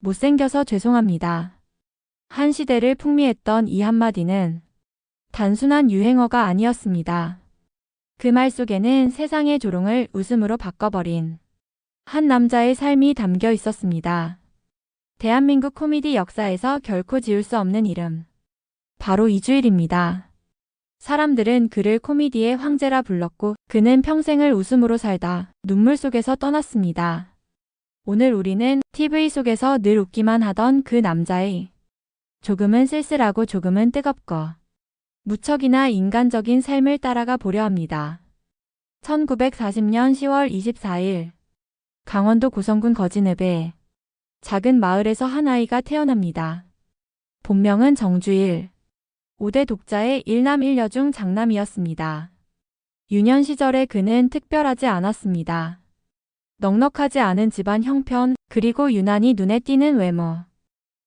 못생겨서 죄송합니다. 한 시대를 풍미했던 이 한마디는 단순한 유행어가 아니었습니다. 그 말 속에는 세상의 조롱을 웃음으로 바꿔버린 한 남자의 삶이 담겨 있었습니다. 대한민국 코미디 역사에서 결코 지울 수 없는 이름. 바로 이주일입니다. 사람들은 그를 코미디의 황제라 불렀고 그는 평생을 웃음으로 살다 눈물 속에서 떠났습니다. 오늘 우리는 TV 속에서 늘 웃기만 하던 그 남자의 조금은 쓸쓸하고 조금은 뜨겁고 무척이나 인간적인 삶을 따라가 보려 합니다. 1940년 10월 24일 강원도 고성군 거진읍의 작은 마을에서 한 아이가 태어납니다. 본명은 정주일. 5대 독자의 1남 1녀 중 장남이었습니다. 유년 시절에 그는 특별하지 않았습니다. 넉넉하지 않은 집안 형편, 그리고 유난히 눈에 띄는 외모.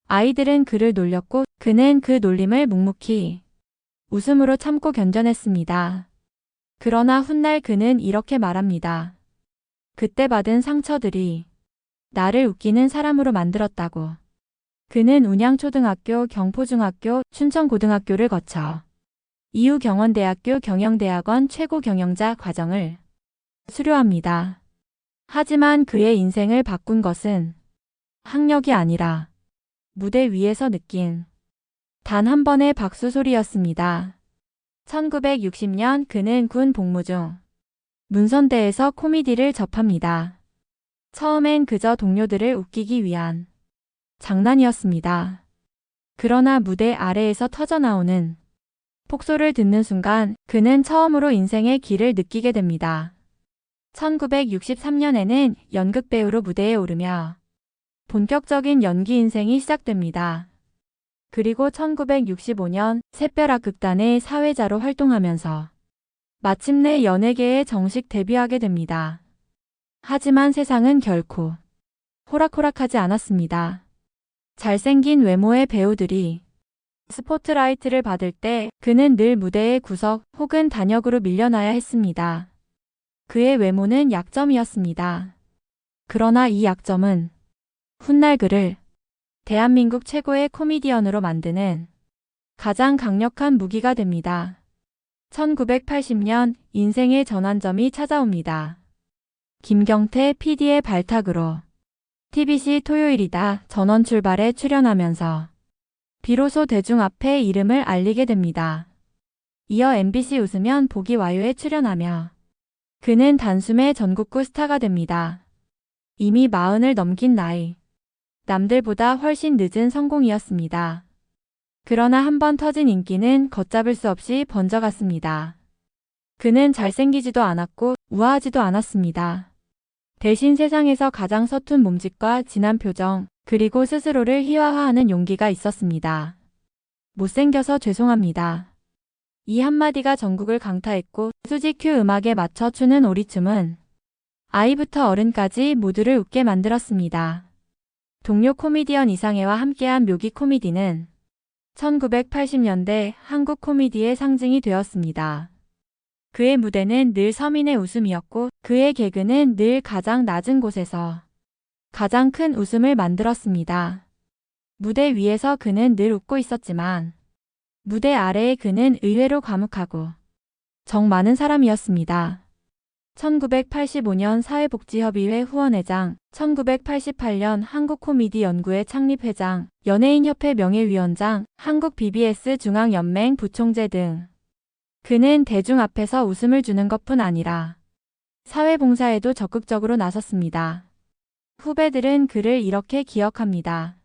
아이들은 그를 놀렸고 그는 그 놀림을 묵묵히 웃음으로 참고 견뎌냈습니다. 그러나 훗날 그는 이렇게 말합니다. 그때 받은 상처들이 나를 웃기는 사람으로 만들었다고. 그는 운양초등학교, 경포중학교, 춘천고등학교를 거쳐 이후 경원대학교 경영대학원 최고경영자 과정을 수료합니다. 하지만 그의 인생을 바꾼 것은 학력이 아니라 무대 위에서 느낀 단 한 번의 박수 소리였습니다. 1960년 그는 군 복무 중 문선대에서 코미디를 접합니다. 처음엔 그저 동료들을 웃기기 위한 장난이었습니다. 그러나 무대 아래에서 터져나오는 폭소를 듣는 순간 그는 처음으로 인생의 길을 느끼게 됩니다. 1963년에는 연극배우로 무대에 오르며 본격적인 연기 인생이 시작됩니다. 그리고 1965년 샛별악극단의 사회자로 활동하면서 마침내 연예계에 정식 데뷔하게 됩니다. 하지만 세상은 결코 호락호락하지 않았습니다. 잘생긴 외모의 배우들이 스포트라이트를 받을 때 그는 늘 무대의 구석 혹은 단역으로 밀려나야 했습니다. 그의 외모는 약점이었습니다. 그러나 이 약점은 훗날 그를 대한민국 최고의 코미디언으로 만드는 가장 강력한 무기가 됩니다. 1980년 인생의 전환점이 찾아옵니다. 김경태 PD의 발탁으로 TBC 토요일이다 전원 출발에 출연하면서 비로소 대중 앞에 이름을 알리게 됩니다. 이어 MBC 웃으면 보기 와요에 출연하며 그는 단숨에 전국구 스타가 됩니다. 이미 40을 넘긴 나이. 남들보다 훨씬 늦은 성공이었습니다. 그러나 한번 터진 인기는 걷잡을 수 없이 번져갔습니다. 그는 잘생기지도 않았고 우아하지도 않았습니다. 대신 세상에서 가장 서툰 몸짓과 진한 표정, 그리고 스스로를 희화화하는 용기가 있었습니다. 못생겨서 죄송합니다. 이 한마디가 전국을 강타했고 수지큐 음악에 맞춰 추는 오리춤은 아이부터 어른까지 모두를 웃게 만들었습니다. 동료 코미디언 이상해와 함께한 묘기 코미디는 1980년대 한국 코미디의 상징이 되었습니다. 그의 무대는 늘 서민의 웃음이었고 그의 개그는 늘 가장 낮은 곳에서 가장 큰 웃음을 만들었습니다. 무대 위에서 그는 늘 웃고 있었지만 무대 아래에 그는 의외로 과묵하고 정 많은 사람이었습니다. 1985년 사회복지협의회 후원회장, 1988년 한국코미디연구회 창립회장, 연예인협회 명예위원장, 한국 BBS 중앙연맹 부총재 등 그는 대중 앞에서 웃음을 주는 것뿐 아니라 사회봉사에도 적극적으로 나섰습니다. 후배들은 그를 이렇게 기억합니다.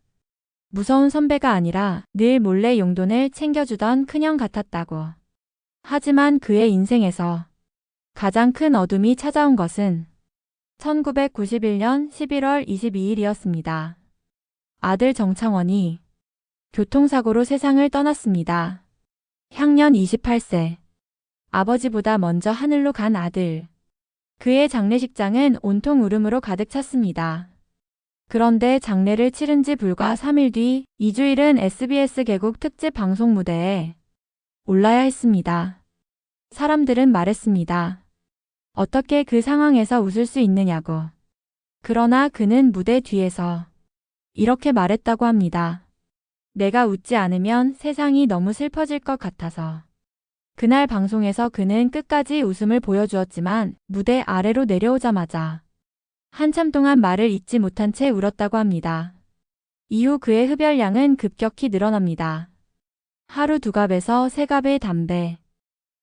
무서운 선배가 아니라 늘 몰래 용돈을 챙겨주던 큰형 같았다고. 하지만 그의 인생에서 가장 큰 어둠이 찾아온 것은 1991년 11월 22일이었습니다. 아들 정창원이 교통사고로 세상을 떠났습니다. 향년 28세. 아버지보다 먼저 하늘로 간 아들. 그의 장례식장은 온통 울음으로 가득 찼습니다. 그런데 장례를 치른 지 불과 3일 뒤 이주일은 SBS 개국 특집 방송 무대에 올라야 했습니다. 사람들은 말했습니다. 어떻게 그 상황에서 웃을 수 있느냐고. 그러나 그는 무대 뒤에서 이렇게 말했다고 합니다. 내가 웃지 않으면 세상이 너무 슬퍼질 것 같아서. 그날 방송에서 그는 끝까지 웃음을 보여주었지만 무대 아래로 내려오자마자 한참 동안 말을 잇지 못한 채 울었다고 합니다. 이후 그의 흡연량은 급격히 늘어납니다. 하루 2갑에서 3갑의 담배.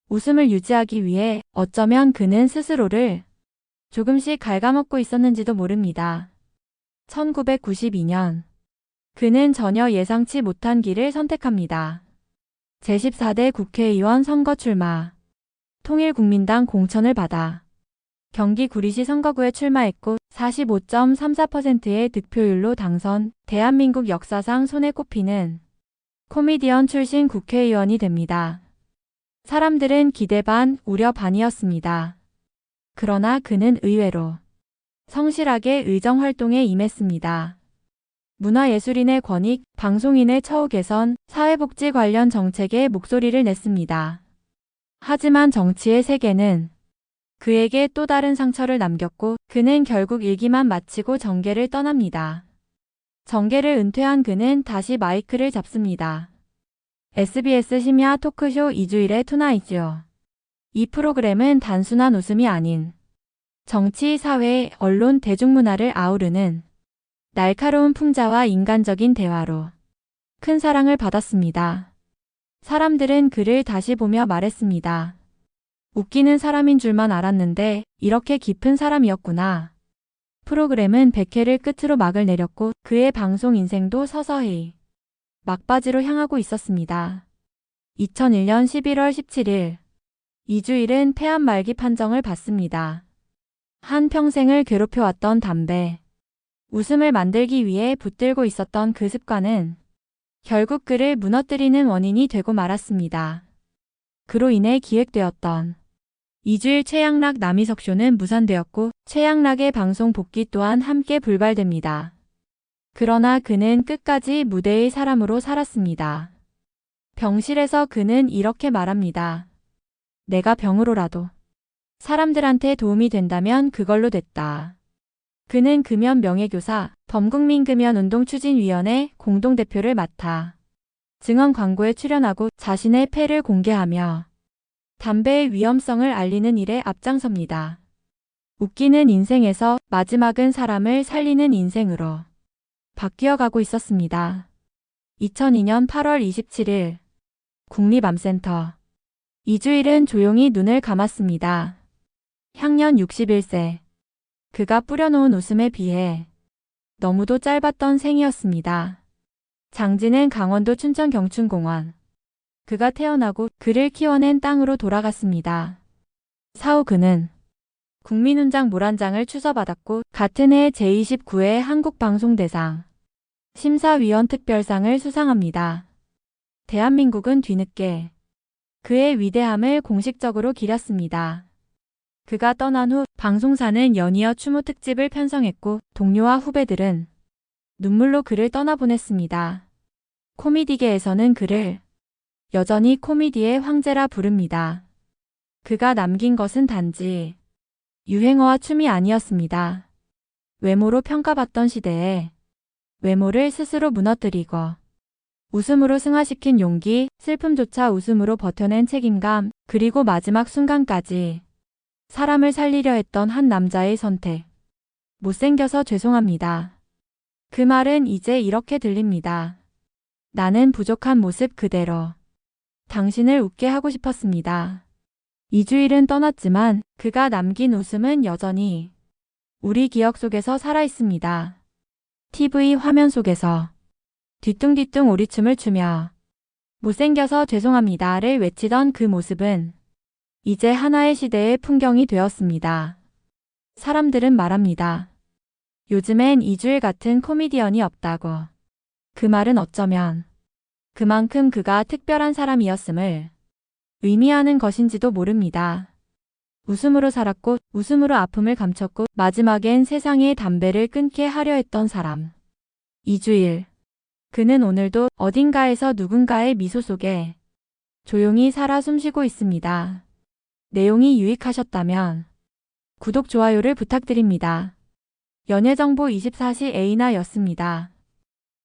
웃음을 유지하기 위해 어쩌면 그는 스스로를 조금씩 갉아먹고 있었는지도 모릅니다. 1992년 그는 전혀 예상치 못한 길을 선택합니다. 제14대 국회의원 선거 출마. 통일국민당 공천을 받아 경기 구리시 선거구에 출마했고 45.34%의 득표율로 당선, 대한민국 역사상 손에 꼽히는 코미디언 출신 국회의원이 됩니다. 사람들은 기대 반, 우려 반이었습니다. 그러나 그는 의외로 성실하게 의정활동에 임했습니다. 문화예술인의 권익, 방송인의 처우 개선, 사회복지 관련 정책에 목소리를 냈습니다. 하지만 정치의 세계는 그에게 또 다른 상처를 남겼고 그는 결국 일기만 마치고 정계를 떠납니다. 정계를 은퇴한 그는 다시 마이크를 잡습니다. SBS 심야 토크쇼 이주일의 투나잇쇼. 이 프로그램은 단순한 웃음이 아닌 정치, 사회, 언론, 대중문화를 아우르는 날카로운 풍자와 인간적인 대화로 큰 사랑을 받았습니다. 사람들은 그를 다시 보며 말했습니다. 웃기는 사람인 줄만 알았는데 이렇게 깊은 사람이었구나. 프로그램은 100회를 끝으로 막을 내렸고 그의 방송 인생도 서서히 막바지로 향하고 있었습니다. 2001년 11월 17일 이주일은 폐암 말기 판정을 받습니다. 한평생을 괴롭혀왔던 담배, 웃음을 만들기 위해 붙들고 있었던 그 습관은 결국 그를 무너뜨리는 원인이 되고 말았습니다. 그로 인해 기획되었던 이주일 최양락 남희석 쇼는 무산되었고 최양락의 방송 복귀 또한 함께 불발됩니다. 그러나 그는 끝까지 무대의 사람으로 살았습니다. 병실에서 그는 이렇게 말합니다. 내가 병으로라도 사람들한테 도움이 된다면 그걸로 됐다. 그는 금연 명예교사, 범국민금연운동추진위원회 공동대표를 맡아 증언 광고에 출연하고 자신의 폐를 공개하며 담배의 위험성을 알리는 일에 앞장섭니다. 웃기는 인생에서 마지막은 사람을 살리는 인생으로 바뀌어가고 있었습니다. 2002년 8월 27일 국립암센터. 이주일은 조용히 눈을 감았습니다. 향년 61세. 그가 뿌려놓은 웃음에 비해 너무도 짧았던 생이었습니다. 장지는 강원도 춘천 경춘공원. 그가 태어나고 그를 키워낸 땅으로 돌아갔습니다. 사후 그는 국민훈장 모란장을 추서받았고 같은 해 제29회 한국방송대상 심사위원 특별상을 수상합니다. 대한민국은 뒤늦게 그의 위대함을 공식적으로 기렸습니다. 그가 떠난 후 방송사는 연이어 추모 특집을 편성했고 동료와 후배들은 눈물로 그를 떠나보냈습니다. 코미디계에서는 그를 여전히 코미디의 황제라 부릅니다. 그가 남긴 것은 단지 유행어와 춤이 아니었습니다. 외모로 평가받던 시대에 외모를 스스로 무너뜨리고 웃음으로 승화시킨 용기, 슬픔조차 웃음으로 버텨낸 책임감, 그리고 마지막 순간까지 사람을 살리려 했던 한 남자의 선택. 못생겨서 죄송합니다. 그 말은 이제 이렇게 들립니다. 나는 부족한 모습 그대로 당신을 웃게 하고 싶었습니다. 이주일은 떠났지만 그가 남긴 웃음은 여전히 우리 기억 속에서 살아있습니다. TV 화면 속에서 뒤뚱뒤뚱 오리춤을 추며 못생겨서 죄송합니다를 외치던 그 모습은 이제 하나의 시대의 풍경이 되었습니다. 사람들은 말합니다. 요즘엔 이주일 같은 코미디언이 없다고. 그 말은 어쩌면 그만큼 그가 특별한 사람이었음을 의미하는 것인지도 모릅니다. 웃음으로 살았고 웃음으로 아픔을 감췄고 마지막엔 세상의 담배를 끊게 하려 했던 사람. 이주일. 그는 오늘도 어딘가에서 누군가의 미소 속에 조용히 살아 숨쉬고 있습니다. 내용이 유익하셨다면 구독, 좋아요를 부탁드립니다. 연예정보 24시 에이나였습니다.